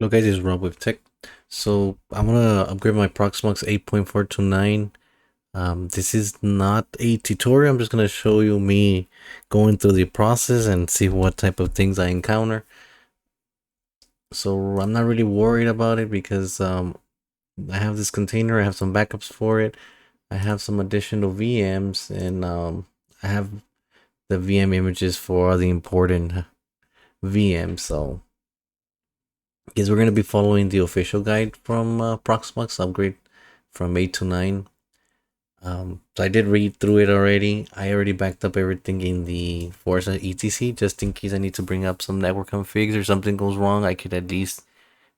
Hello guys, it's Rob with Tech. So I'm gonna upgrade my Proxmox 8.4 to 9. This is not a tutorial. I'm just gonna show you me going through the process and see what type of things I encounter. So I'm not really worried about it because I have this container. I have some backups for it. I have some additional VMs and I have the VM images for all the important VMs. So guess we're gonna be following the official guide from Proxmox upgrade from 8 to 9. So I did read through it already. I already backed up everything in the Forza etc. just in case I need to bring up some network configs or something goes wrong. I could at least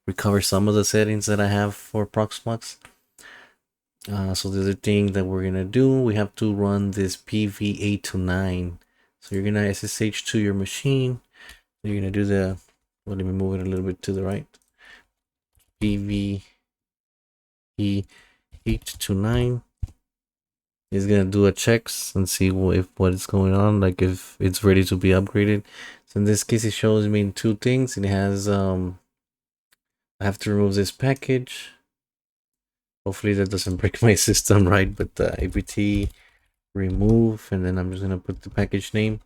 recover some of the settings that I have for Proxmox. So the other thing that we're gonna do, we have to run this PV8 to 9. So you're gonna SSH to your machine. You're gonna do the, well, let me move it a little bit to the right. PV8 to 9 is gonna do a checks and see if what is going on, like if it's ready to be upgraded. So in this case, it shows me two things. It has I have to remove this package. Hopefully that doesn't break my system, right? But apt remove, and then I'm just gonna put the package name.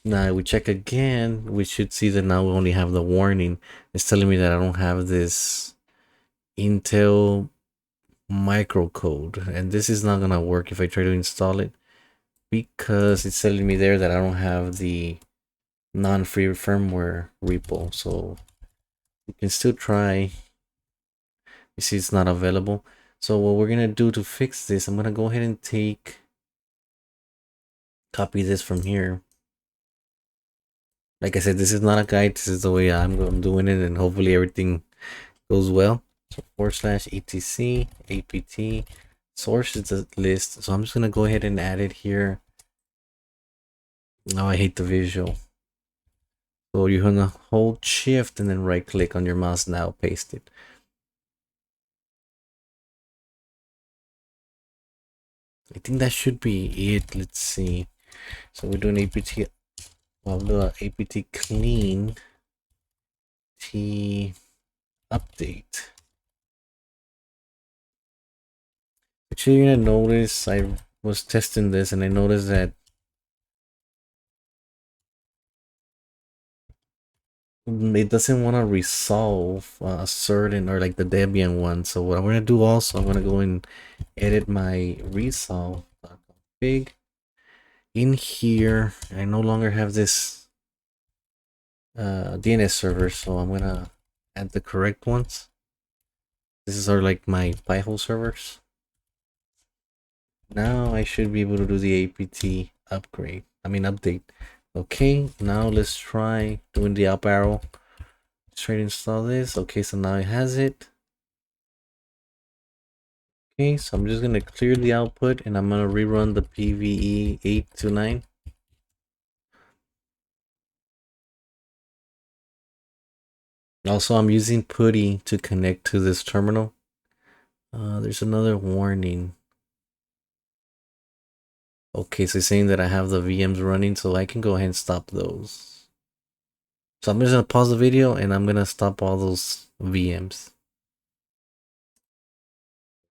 Now we check again, we should see that now we only have the warning. It's telling me that I don't have this Intel microcode, and this is not gonna work if I try to install it, because it's telling me there that I don't have the non-free firmware repo. So you can still try. You see it's not available. So what we're gonna do to fix this, I'm gonna go ahead and copy this from here. Like I said, this is not a guide, this is the way I'm doing it, and hopefully everything goes well. So /etc apt source is the list. So I'm just gonna go ahead and add it here. Now I hate the visual. So you're gonna hold shift and then right click on your mouse, now paste it. I think that should be it. Let's see. So we're doing apt, well, the apt clean t update. Actually, you're gonna notice I was testing this and I noticed that it doesn't want to resolve a certain, or like the Debian one. So what I'm gonna do also, I'm gonna go and edit my resolve config in here. I no longer have this DNS server, so I'm gonna add the correct ones. This is our like my Pi-hole servers. Now I should be able to do the apt upgrade. I mean update. Okay, now let's try doing the up arrow. Let's try to install this. Okay, so now it has it. Okay, so I'm just gonna clear the output and I'm gonna rerun the PVE 8 to 9. Also, I'm using PuTTY to connect to this terminal. There's another warning. Okay, so it's saying that I have the VMs running, so I can go ahead and stop those. So I'm just gonna pause the video and I'm gonna stop all those VMs.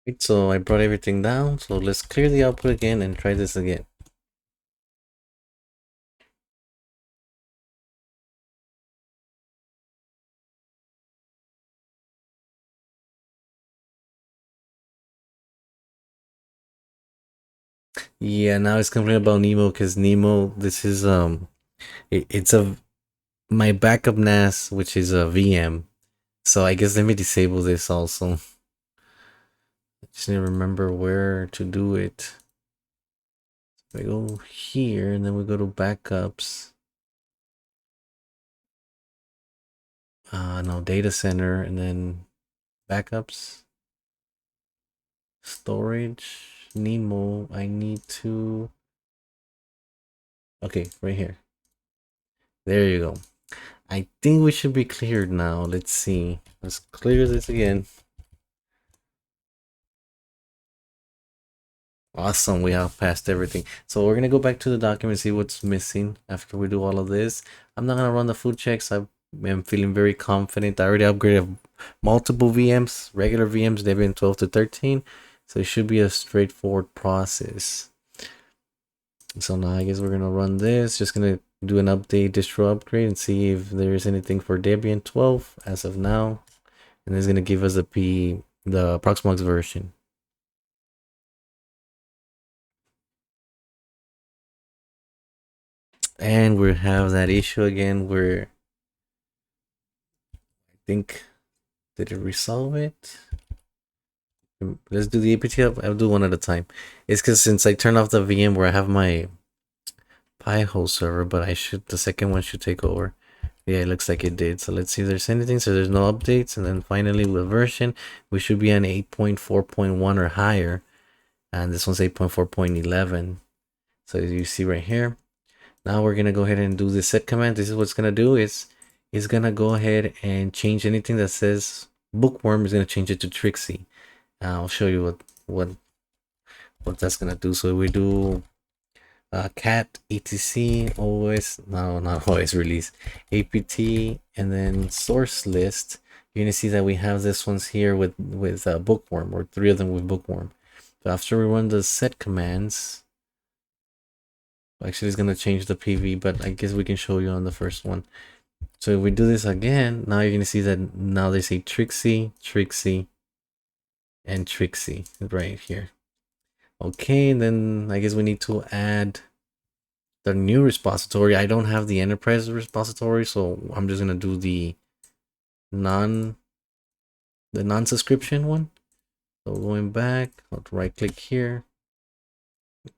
Right, so I brought everything down, so let's clear the output again and try this again. Yeah, now it's complaining about Nemo because Nemo, this is it's a my backup NAS, which is a VM. So I guess let me disable this also. I just need to remember where to do it. I go here and then we go to backups. No, data center and then backups. Storage, Nemo, I need to, okay, right here. There you go. I think we should be cleared now. Let's see. Let's clear this again. Awesome, we have passed everything. So we're gonna go back to the document, see what's missing after we do all of this. I'm not gonna run the food checks. I'm feeling very confident. I already upgraded multiple VMs, regular VMs. They've been 12 to 13, so it should be a straightforward process. So now I guess we're gonna run this. Just gonna do an update, distro upgrade, and see if there's anything for Debian 12 as of now. And it's gonna give us the Proxmox version. And we have that issue again where I think, did it resolve it? Let's do the apt up. I'll do one at a time. It's because since I turned off the VM where I have my Pi-hole server, but the second one should take over. Yeah, it looks like it did. So let's see if there's anything. So there's no updates. And then finally with version, we should be on 8.4.1 or higher. And this one's 8.4.11. So as you see right here. Now we're gonna go ahead and do the set command. This is what's gonna do is it's gonna go ahead and change anything that says bookworm. Is gonna change it to Trixie. I'll show you what that's gonna do. So we do cat etc os, no, not os release, apt, and then source list. You're gonna see that we have this ones here with bookworm, or 3 of them with bookworm. So after we run the set commands, actually it's gonna change the PV, but I guess we can show you on the first one. So if we do this again, now you're gonna see that now they say Trixie, Trixie, and Trixie right here. Okay, and then I guess we need to add the new repository. I don't have the enterprise repository, so I'm just gonna do the non-subscription one. So going back, I'll right click here.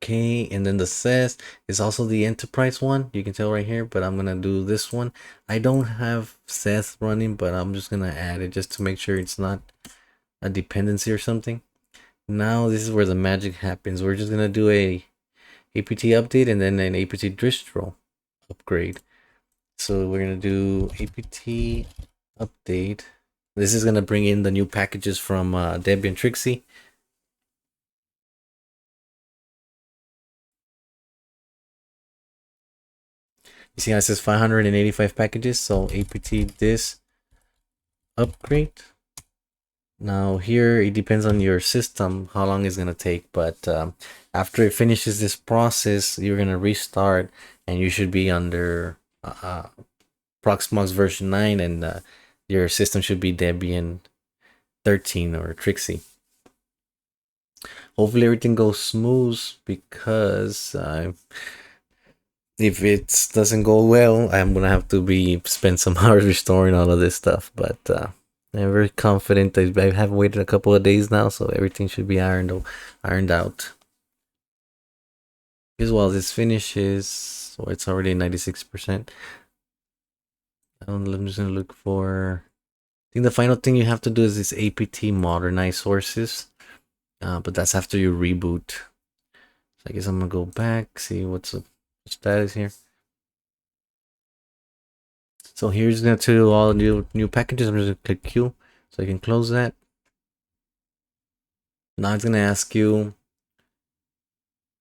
Okay, and then the SES is also the enterprise one. You can tell right here, but I'm gonna do this one. I don't have SES running, but I'm just gonna add it just to make sure it's not a dependency or something. Now this is where the magic happens. We're just gonna do a apt update and then an apt distro upgrade. So we're gonna do apt update. This is gonna bring in the new packages from Debian Trixie. You see how it says 585 packages, so apt this upgrade. Now here it depends on your system how long it's gonna take, but after it finishes this process, you're gonna restart and you should be under Proxmox version 9, and your system should be Debian 13 or Trixie. Hopefully everything goes smooth, because if it doesn't go well, I'm gonna have to spend some hours restoring all of this stuff. But I'm very confident that I have waited a couple of days now, so everything should be ironed out. Because while this finishes, so it's already 96%. I'm just gonna look for. I think the final thing you have to do is this apt modernize sources, but that's after you reboot. So I guess I'm gonna go back, see what's the status here. So here's gonna tell you all new packages. I'm just gonna click Q so I can close that. Now it's gonna ask you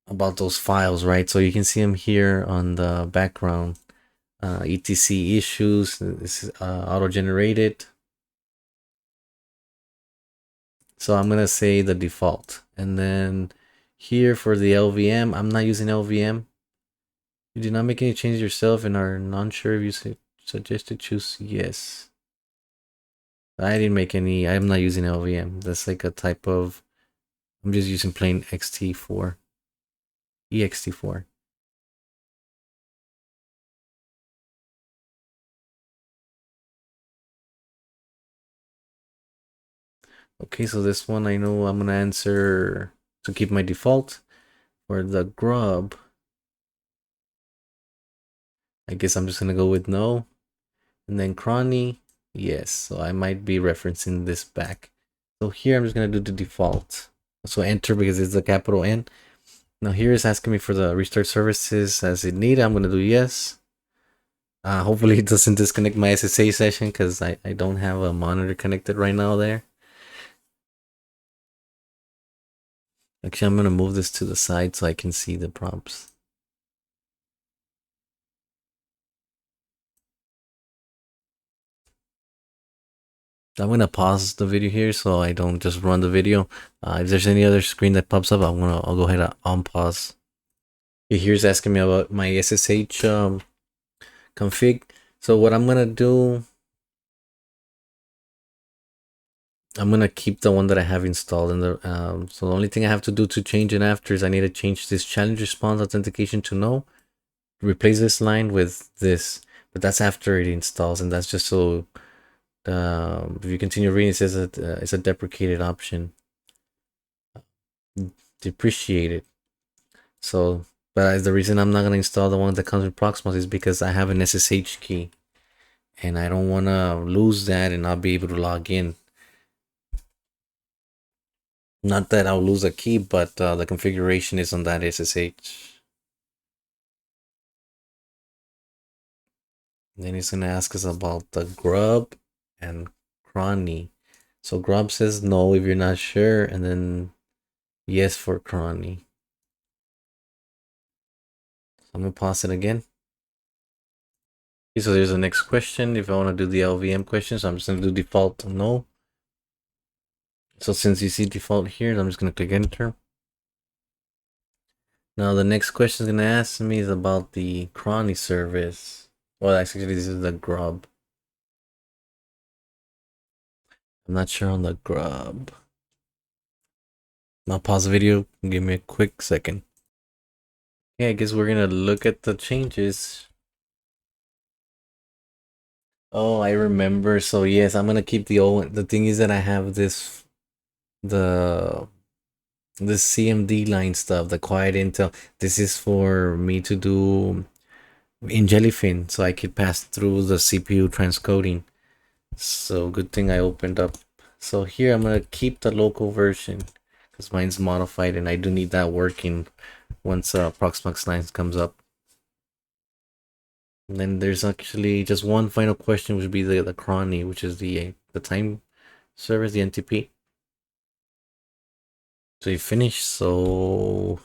about those files, right? So you can see them here on the background. etc issues. This is auto generated. So I'm gonna say the default, and then here for the LVM, I'm not using LVM. You did not make any changes yourself and are not sure if you suggest to choose yes. I didn't make any. I'm not using LVM. That's like a type of. I'm just using plain ext4. Okay, so this one I know I'm gonna answer to keep my default. For the grub, I guess I'm just gonna go with no. And then cronny, yes. So I might be referencing this back. So here I'm just gonna do the default. So enter because it's a capital N. Now here it's asking me for the restart services as it needed. I'm gonna do yes. Hopefully it doesn't disconnect my SSH session because I don't have a monitor connected right now there. Actually, I'm gonna move this to the side so I can see the prompts. I'm gonna pause the video here so I don't just run the video. If there's any other screen that pops up, I'll go ahead and unpause. Here's asking me about my SSH config. So what I'm gonna do, I'm gonna keep the one that I have installed in the. So the only thing I have to do to change it after is I need to change this challenge response authentication to no. Replace this line with this, but that's after it installs, and that's just so. If you continue reading, it says that it's a deprecated option. Depreciated. So, but the reason I'm not gonna install the one that comes with Proxmox is because I have an SSH key, and I don't wanna lose that and not be able to log in. Not that I'll lose a key, but the configuration is on that SSH. Then he's gonna ask us about the grub and cronny. So grub says no if you're not sure, and then yes for cronny. So I'm gonna pause it again. Okay, so there's the next question. If I want to do the LVM questions, I'm just gonna do default no. So since you see default here, I'm just gonna click enter. Now the next question is gonna ask me is about the cronny service. Well, actually, this is the grub. I'm not sure on the grub. I'll pause the video. Give me a quick second. Yeah, I guess we're gonna look at the changes. Oh, I remember. So yes, I'm gonna keep the old one. The thing is that I have the CMD line stuff, the quiet intel. This is for me to do in Jellyfin, so I could pass through the CPU transcoding. So good thing I opened up. So here I'm gonna keep the local version because mine's modified, and I do need that working once Proxmox 9 comes up. And then there's actually just one final question, which would be the cronny, which is the time service, the NTP. So you finished. So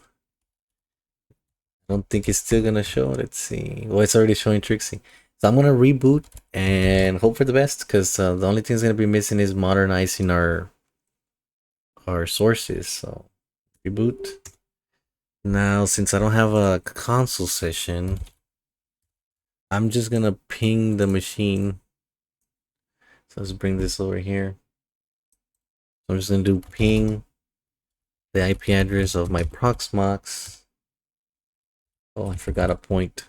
I don't think it's still gonna show. Let's see. Well, it's already showing Trixie. So I'm gonna reboot and hope for the best, because the only thing that's gonna be missing is modernizing our sources. So reboot. Now, since I don't have a console session, I'm just gonna ping the machine. So let's bring this over here. So I'm just gonna do ping the IP address of my Proxmox. Oh, I forgot a point.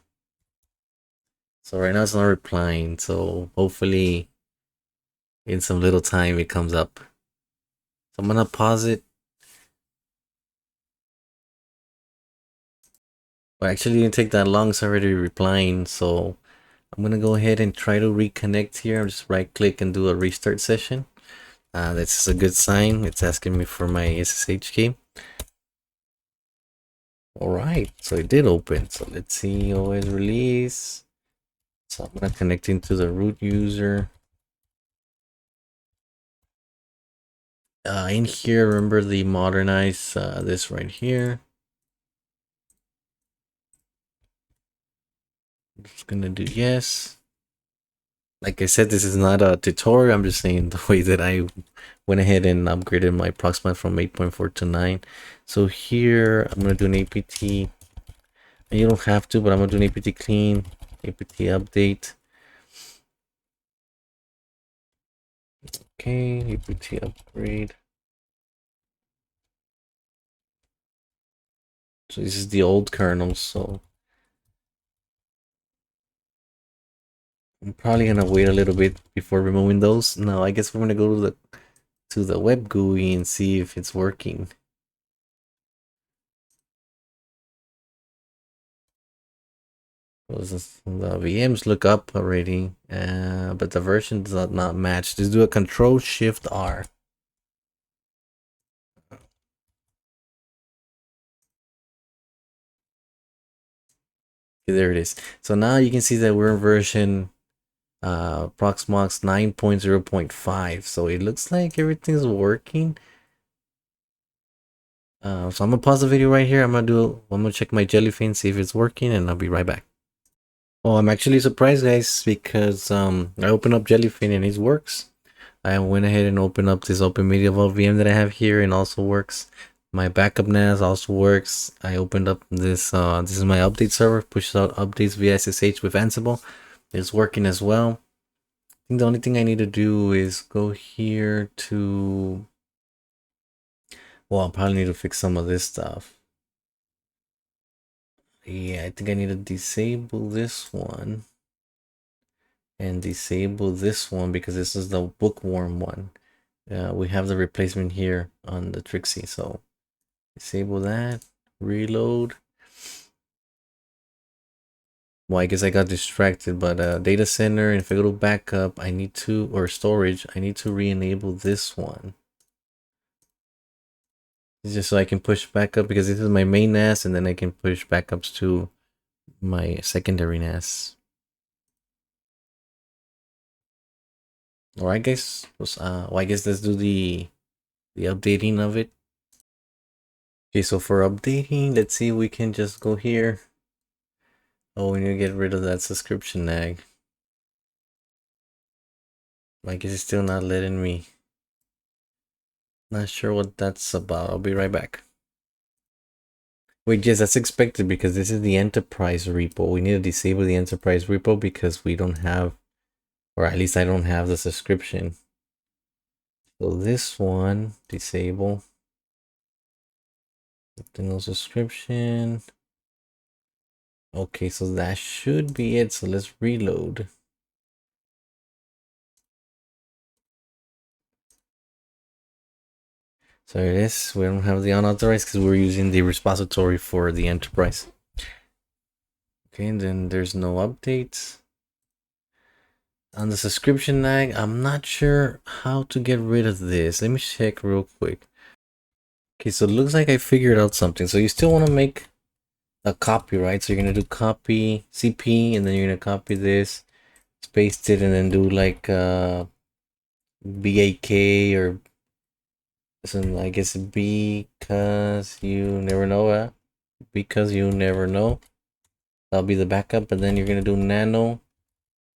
So right now it's not replying. So hopefully in some little time it comes up. So I'm gonna pause it. Well, actually it didn't take that long. It's already replying. So I'm gonna go ahead and try to reconnect here. I'll just right click and do a restart session. That's a good sign. It's asking me for my SSH key. All right, so it did open. So let's see, OS release. So I'm gonna connect into the root user. In here, remember the modernize this right here. I'm just gonna do yes. Like I said, this is not a tutorial. I'm just saying the way that I went ahead and upgraded my Proxmox from 8.4 to 9. So here I'm gonna do an apt. And you don't have to, but I'm gonna do an apt clean, apt update. Okay, apt upgrade. So this is the old kernel, so I'm probably gonna wait a little bit before removing those. Now I guess we're gonna go to the web GUI and see if it's working. The VMs look up already, but the version does not match. Just do a Control Shift R. Okay, there it is. So now you can see that we're in version Proxmox 9.0.5. So it looks like everything's working. So I'm gonna pause the video right here. I'm gonna check my jellyfin, see if it's working, and I'll be right back. Oh, I'm actually surprised, guys, because I opened up jellyfin and it works. I went ahead and opened up this Open Media Vault VM that I have here and also works. My backup NAS also works. I opened up this. This is my update server. Pushes out updates via SSH with Ansible. It's working as well. I think the only thing I need to do is go here to. Well, I'll probably need to fix some of this stuff. Yeah, I think I need to disable this one and disable this one because this is the bookworm one. We have the replacement here on the Trixie, so disable that, reload. Well, I guess I got distracted, but data center, and if I go to backup, I need to, or storage, I need to re-enable this one. It's just so I can push backup because this is my main NAS, and then I can push backups to my secondary NAS. Or I guess, I guess let's do the updating of it. Okay, so for updating, let's see if we can just go here. Oh, we need to get rid of that subscription nag. I guess it's still not letting me. Not sure what that's about. I'll be right back. Wait, yes, that's expected because this is the enterprise repo. We need to disable the enterprise repo because we don't have, or at least I don't have the subscription. So this one, disable. No subscription. Okay, so that should be it. So let's reload. So it is. We don't have the unauthorized because we're using the repository for the enterprise. Okay, and then there's no updates. On the subscription nag, I'm not sure how to get rid of this. Let me check real quick. Okay, so it looks like I figured out something. So you still want to make a copy, right? So you're going to do copy CP, and then you're going to copy this, paste it, and then do like BAK or some, I guess, because you never know. Because you never know. That'll be the backup, and then you're going to do nano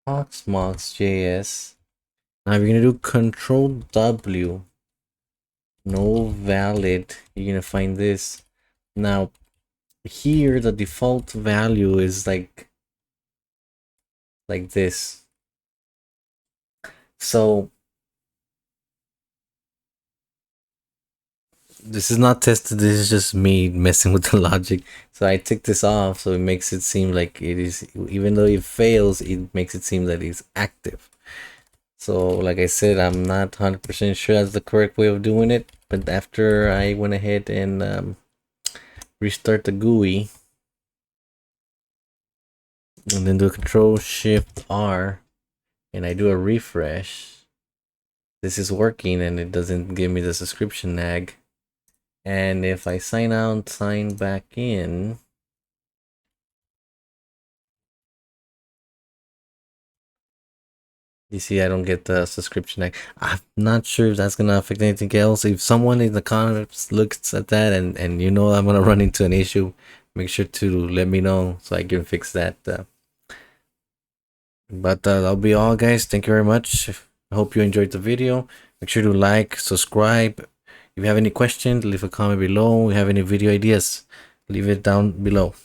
Proxmox JS. Now you're going to do Control W. No valid. You're going to find this. Now, here the default value is like this. So this is not tested, this is just me messing with the logic. So I took this off so it makes it seem like it is, even though it fails, it makes it seem that it's active. So like I said, I'm not 100% sure that's the correct way of doing it, but after I went ahead and restart the GUI and then do Control Shift R and I do a refresh, this is working and it doesn't give me the subscription nag. And if I sign out, sign back in, you see I don't get the subscription nag. I'm not sure if that's gonna affect anything else. If someone in the comments looks at that and you know I'm gonna run into an issue, make sure to let me know so I can fix that. But that'll be all, guys. Thank you very much. I hope you enjoyed the video. Make sure to like, subscribe. If you have any questions, leave a comment below. If you have any video ideas, leave it down below.